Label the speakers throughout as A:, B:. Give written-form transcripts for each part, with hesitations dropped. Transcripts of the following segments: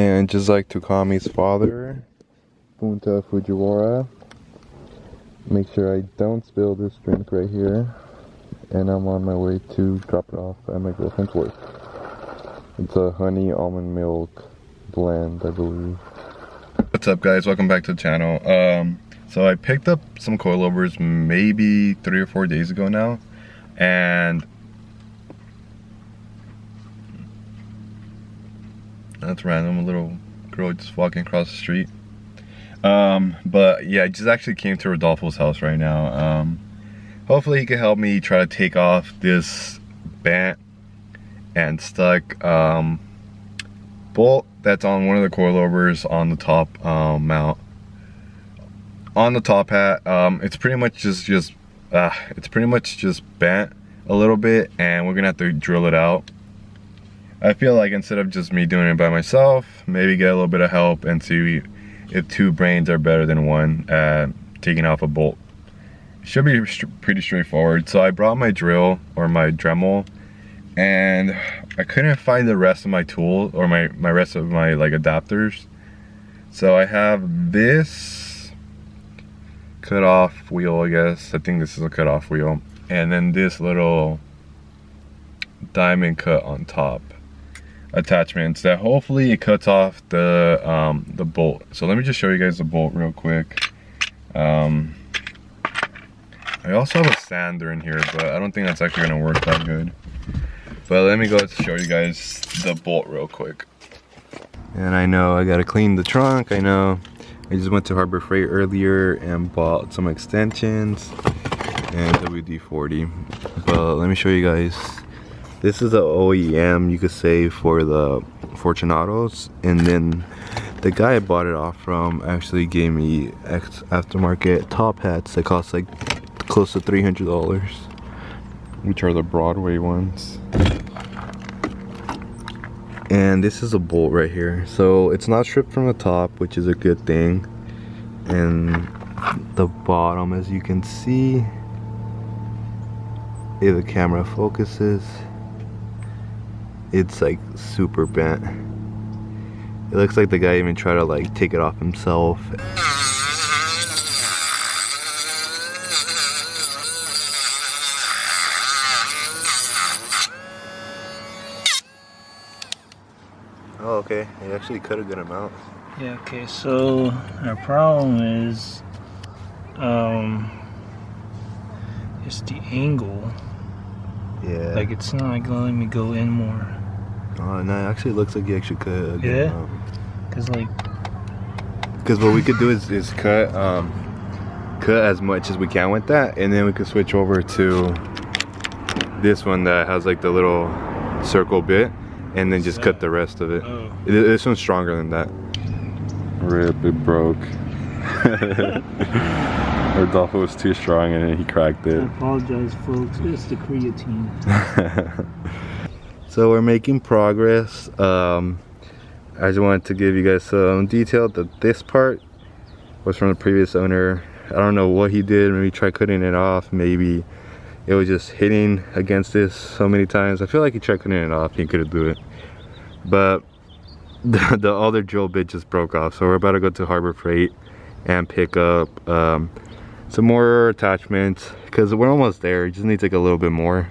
A: And just like Tukami's father, Punta Fujiwara, make sure I don't spill this drink right here. And I'm on my way to drop it off at my girlfriend's work. It's a honey almond milk blend, I believe. What's up, guys? Welcome back to the channel. So I picked up some coilovers maybe 3 or 4 days ago now, and that's random. A little girl just walking across the street. But yeah, I just actually came to Rodolfo's house right now. Hopefully he can help me try to take off this bent and stuck bolt that's on one of the coilovers on the top mount. On the top hat, it's pretty much just bent a little bit, and we're gonna have to drill it out. I feel like instead of just me doing it by myself, maybe get a little bit of help and see if 2 brains are better than 1 at taking off a bolt. Should be pretty straightforward. So I brought my drill, or my Dremel, and I couldn't find the rest of my tool, or my rest of my like adapters. So I have this cut off wheel, I guess. I think this is a cut off wheel, and then this little diamond cut on top attachments that hopefully it cuts off the bolt. So let me just show you guys the bolt real quick. I also have a sander in here, but I don't think that's actually gonna work that good. But let me go show you guys the bolt real quick. And I know I gotta clean the trunk. I know I just went to Harbor Freight earlier and bought some extensions and WD-40. But let me show you guys. This is an OEM, you could say, for the Fortunatos, and then the guy I bought it off from actually gave me aftermarket top hats that cost like close to $300, which are the Broadway ones. And this is a bolt right here, so it's not stripped from the top, which is a good thing. And the bottom, as you can see, if the camera focuses, it's like super bent. It looks like the guy even tried to like take it off himself. Oh, okay. He actually cut a good amount.
B: Yeah, okay, so our problem is it's the angle.
A: Yeah.
B: Like, it's not like letting me go in more.
A: Oh, no, it actually looks like you actually cut a good amount. Because what we could do is cut as much as we can with that, and then we could switch over to this one that has like the little circle bit, and then just cut the rest of it. Oh. This one's stronger than that. Rip, it broke. Rodolfo was too strong and he cracked it.
B: I apologize, folks. It's the creatine.
A: So we're making progress. I just wanted to give you guys some detail that this part was from the previous owner. I don't know what he did. Maybe try cutting it off. Maybe it was just hitting against this so many times. I feel like he tried cutting it off. He couldn't do it. But the other drill bit just broke off. So we're about to go to Harbor Freight and pick up some more attachments, because we're almost there. It just needs like a little bit more,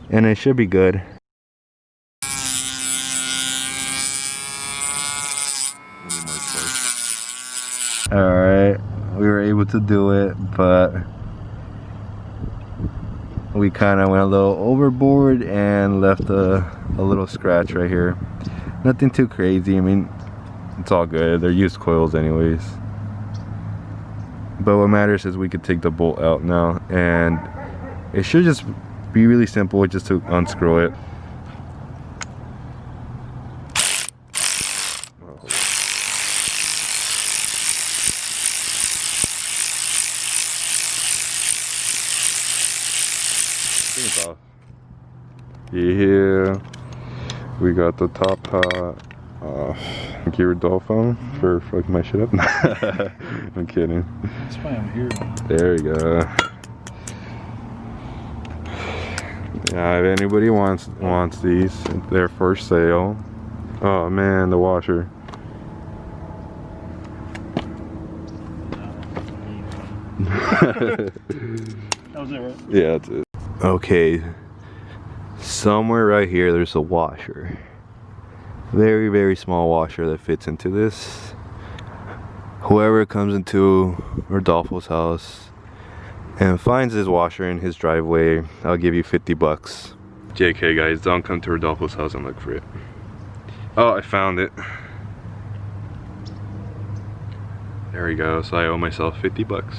A: and it should be good. Alright, we were able to do it, but we kind of went a little overboard and left a little scratch right here. Nothing too crazy. I mean, it's all good. They're used coils anyways. But what matters is we could take the bolt out now, and it should just be really simple just to unscrew it. It's off. Yeah, we got the top hat off. Thank you, Rodolfo, for fucking my shit up. I'm kidding.
B: That's why I'm here.
A: There we go. Yeah, if anybody wants these, they're for sale. Oh man, the washer.
B: That was it, right?
A: Yeah, that's it. Okay, somewhere right here there's a washer. Very, very small washer that fits into this. Whoever comes into Rodolfo's house and finds his washer in his driveway, I'll give you 50 bucks. JK guys, don't come to Rodolfo's house and look for it. Oh, I found it. There we go, so I owe myself 50 bucks.